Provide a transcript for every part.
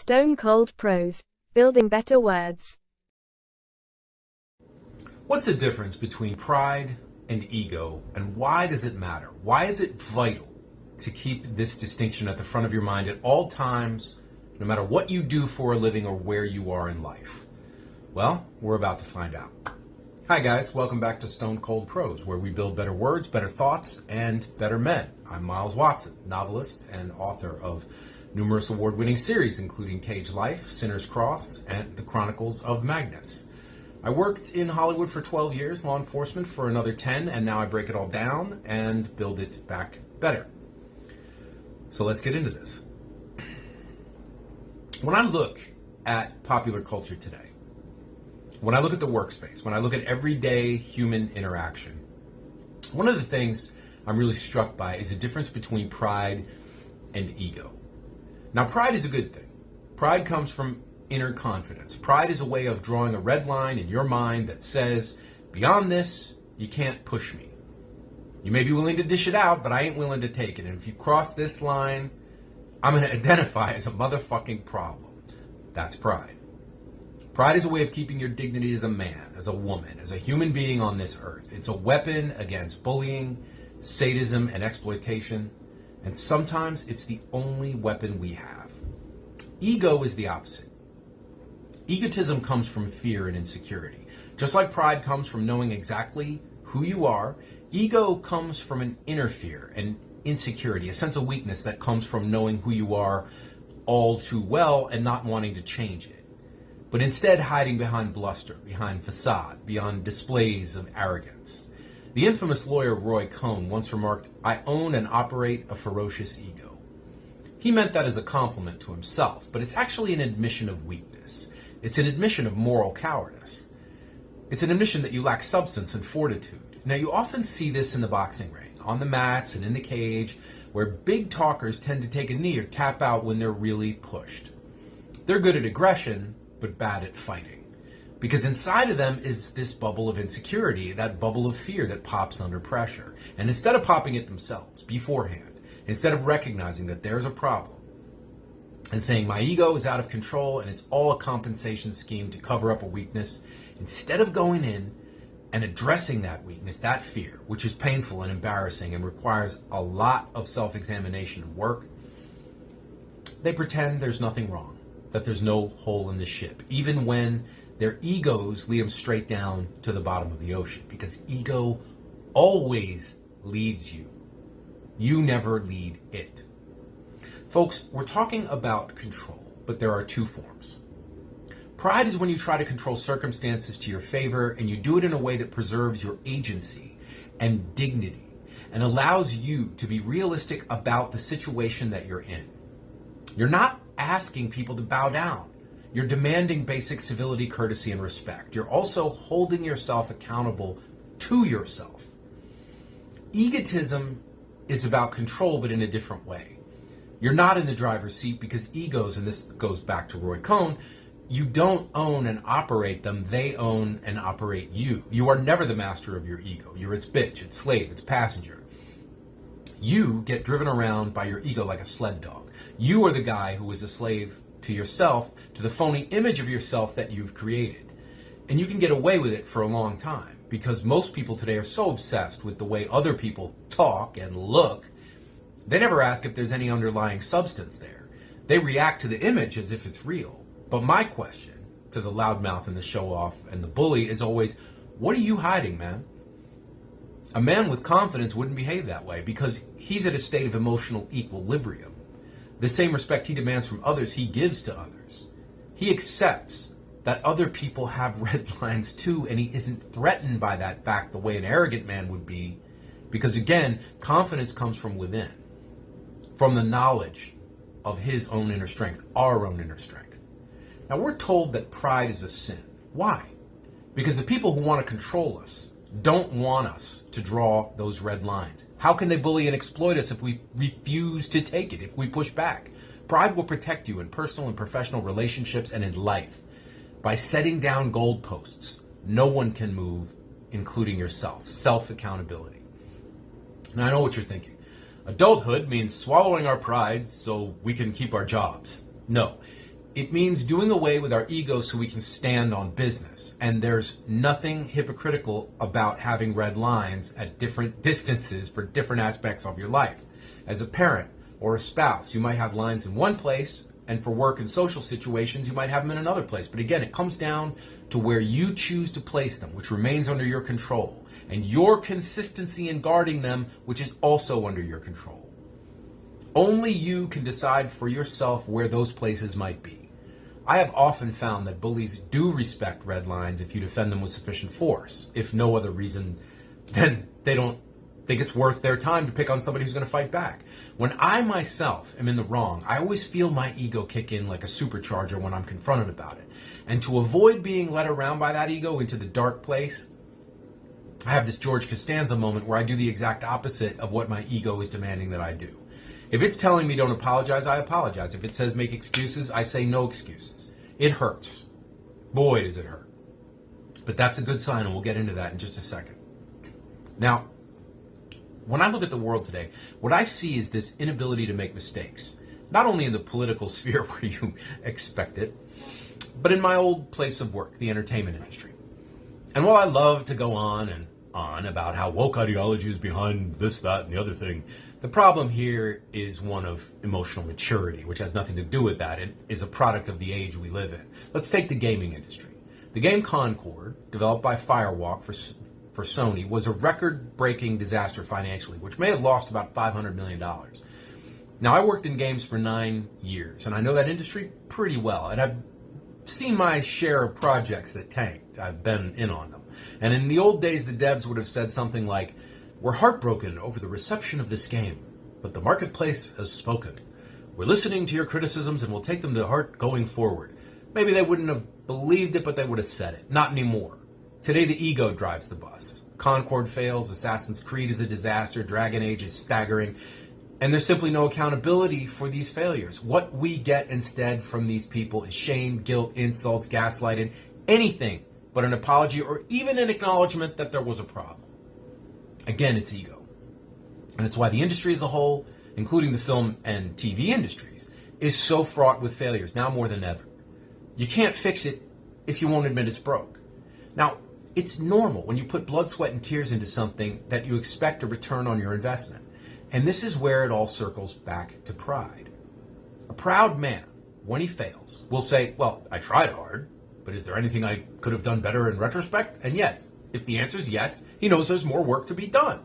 Stone Cold Prose, building better words. What's the difference between pride and ego, and why does it matter? Why is it vital to keep this distinction at the front of your mind at all times, no matter what you do for a living or where you are in life? Well, we're about to find out. Hi guys, welcome back to Stone Cold Prose, where we build better words, better thoughts, and better men. I'm Miles Watson, novelist and author of numerous award-winning series, including Cage Life, Sinner's Cross, and The Chronicles of Magnus. I worked in Hollywood for 12 years, law enforcement for another 10, and now I break it all down and build it back better. So let's get into this. When I look at popular culture today, when I look at the workspace, when I look at everyday human interaction, one of the things I'm really struck by is the difference between pride and ego. Now, pride is a good thing. Pride comes from inner confidence. Pride is a way of drawing a red line in your mind that says, beyond this, you can't push me. You may be willing to dish it out, but I ain't willing to take it. And if you cross this line, I'm going to identify as a motherfucking problem. That's pride. Pride is a way of keeping your dignity as a man, as a woman, as a human being on this earth. It's a weapon against bullying, sadism, and exploitation. And sometimes it's the only weapon we have. Ego is the opposite. Egotism comes from fear and insecurity. Just like pride comes from knowing exactly who you are, ego comes from an inner fear and insecurity, a sense of weakness that comes from knowing who you are all too well and not wanting to change it, but instead hiding behind bluster, behind facade, beyond displays of arrogance. The infamous lawyer Roy Cohn once remarked, "I own and operate a ferocious ego." He meant that as a compliment to himself, but it's actually an admission of weakness. It's an admission of moral cowardice. It's an admission that you lack substance and fortitude. Now, you often see this in the boxing ring, on the mats and in the cage, where big talkers tend to take a knee or tap out when they're really pushed. They're good at aggression, but bad at fighting. Because inside of them is this bubble of insecurity, that bubble of fear that pops under pressure. And instead of popping it themselves beforehand, instead of recognizing that there's a problem and saying my ego is out of control and it's all a compensation scheme to cover up a weakness, instead of going in and addressing that weakness, that fear, which is painful and embarrassing and requires a lot of self-examination and work, they pretend there's nothing wrong, that there's no hole in the ship, even when their egos lead them straight down to the bottom of the ocean, because ego always leads you. You never lead it. Folks, we're talking about control, but there are two forms. Pride is when you try to control circumstances to your favor, and you do it in a way that preserves your agency and dignity and allows you to be realistic about the situation that you're in. You're not asking people to bow down. You're demanding basic civility, courtesy, and respect. You're also holding yourself accountable to yourself. Egotism is about control, but in a different way. You're not in the driver's seat because egos, and this goes back to Roy Cohn, you don't own and operate them, they own and operate you. You are never the master of your ego. You're its bitch, its slave, its passenger. You get driven around by your ego like a sled dog. You are the guy who is a slave to yourself, to the phony image of yourself that you've created. And you can get away with it for a long time because most people today are so obsessed with the way other people talk and look, they never ask if there's any underlying substance there. They react to the image as if it's real. But my question to the loudmouth and the show-off and the bully is always, what are you hiding, man? A man with confidence wouldn't behave that way because he's at a state of emotional equilibrium. The same respect he demands from others, he gives to others. He accepts that other people have red lines too, and he isn't threatened by that fact the way an arrogant man would be, because again, confidence comes from within, from the knowledge of his own inner strength, our own inner strength. Now, we're told that pride is a sin. Why? Because the people who want to control us don't want us to draw those red lines. How can they bully and exploit us if we refuse to take it, if we push back? Pride will protect you in personal and professional relationships and in life. By setting down goalposts, no one can move, including yourself. Self-accountability. Now, I know what you're thinking. Adulthood means swallowing our pride so we can keep our jobs. No. It means doing away with our ego so we can stand on business. And there's nothing hypocritical about having red lines at different distances for different aspects of your life. As a parent or a spouse, you might have lines in one place, and for work and social situations, you might have them in another place. But again, it comes down to where you choose to place them, which remains under your control, and your consistency in guarding them, which is also under your control. Only you can decide for yourself where those places might be. I have often found that bullies do respect red lines if you defend them with sufficient force. If no other reason, then they don't think it's worth their time to pick on somebody who's going to fight back. When I myself am in the wrong, I always feel my ego kick in like a supercharger when I'm confronted about it. And to avoid being led around by that ego into the dark place, I have this George Costanza moment where I do the exact opposite of what my ego is demanding that I do. If it's telling me don't apologize, I apologize. If it says make excuses, I say no excuses. It hurts. Boy, does it hurt. But that's a good sign, and we'll get into that in just a second. Now, when I look at the world today, what I see is this inability to make mistakes. Not only in the political sphere where you expect it, but in my old place of work, the entertainment industry. And while I love to go on and on about how woke ideology is behind this, that, and the other thing, the problem here is one of emotional maturity, which has nothing to do with that. It is a product of the age we live in. Let's take the gaming industry. The game Concord, developed by Firewalk for Sony, was a record-breaking disaster financially, which may have lost about $500 million. Now, I worked in games for 9 years, and I know that industry pretty well, and I've seen my share of projects that tanked. I've been in on them. And in the old days, the devs would have said something like, "We're heartbroken over the reception of this game, but the marketplace has spoken. We're listening to your criticisms and we'll take them to heart going forward." Maybe they wouldn't have believed it, but they would have said it. Not anymore. Today, the ego drives the bus. Concord fails, Assassin's Creed is a disaster, Dragon Age is staggering, and there's simply no accountability for these failures. What we get instead from these people is shame, guilt, insults, gaslighting, anything but an apology or even an acknowledgement that there was a problem. Again, it's ego. And it's why the industry as a whole, including the film and TV industries, is so fraught with failures, now more than ever. You can't fix it if you won't admit it's broke. Now, it's normal when you put blood, sweat, and tears into something that you expect a return on your investment. And this is where it all circles back to pride. A proud man, when he fails, will say, "Well, I tried hard, but is there anything I could have done better in retrospect?" And yes, if the answer is yes, he knows there's more work to be done.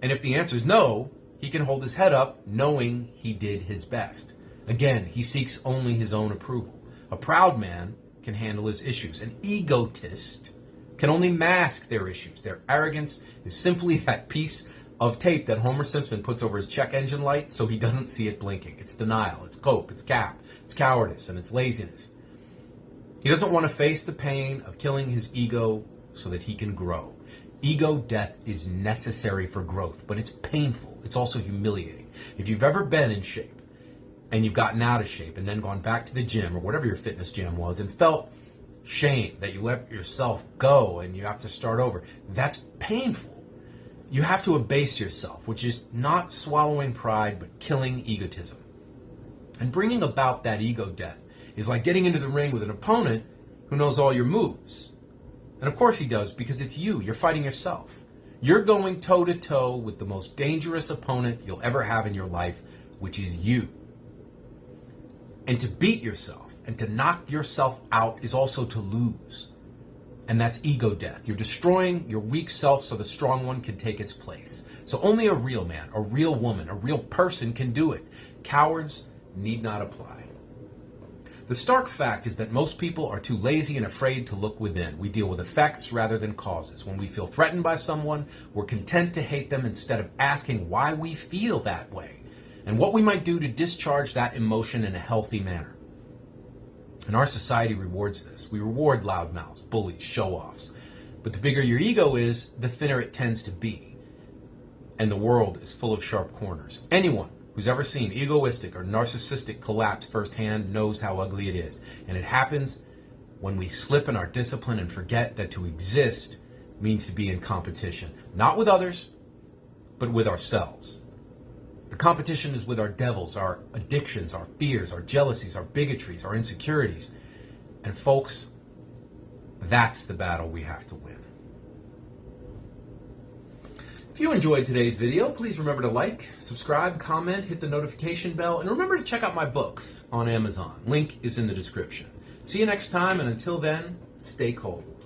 And if the answer is no, he can hold his head up knowing he did his best. Again, he seeks only his own approval. A proud man can handle his issues. An egotist can only mask their issues. Their arrogance is simply that piece of tape that Homer Simpson puts over his check engine light so he doesn't see it blinking. It's denial, it's cope, it's cap, it's cowardice, and it's laziness. He doesn't want to face the pain of killing his ego so that he can grow. Ego death is necessary for growth, but it's painful. It's also humiliating. If you've ever been in shape and you've gotten out of shape and then gone back to the gym or whatever your fitness jam was and felt shame that you let yourself go and you have to start over, that's painful. You have to abase yourself, which is not swallowing pride, but killing egotism. And bringing about that ego death is like getting into the ring with an opponent who knows all your moves. And of course he does, because it's you. You're fighting yourself. You're going toe-to-toe with the most dangerous opponent you'll ever have in your life, which is you. And to beat yourself and to knock yourself out is also to lose. And that's ego death. You're destroying your weak self so the strong one can take its place. So only a real man, a real woman, a real person can do it. Cowards need not apply. The stark fact is that most people are too lazy and afraid to look within. We deal with effects rather than causes. When we feel threatened by someone, we're content to hate them instead of asking why we feel that way and what we might do to discharge that emotion in a healthy manner. And our society rewards this. We reward loudmouths, bullies, show-offs. But the bigger your ego is, the thinner it tends to be. And the world is full of sharp corners. Anyone who's ever seen egoistic or narcissistic collapse firsthand knows how ugly it is. And it happens when we slip in our discipline and forget that to exist means to be in competition. Not with others, but with ourselves. The competition is with our devils, our addictions, our fears, our jealousies, our bigotries, our insecurities. And folks, that's the battle we have to win. If you enjoyed today's video, please remember to like, subscribe, comment, hit the notification bell, and remember to check out my books on Amazon. Link is in the description. See you next time, and until then, stay cold.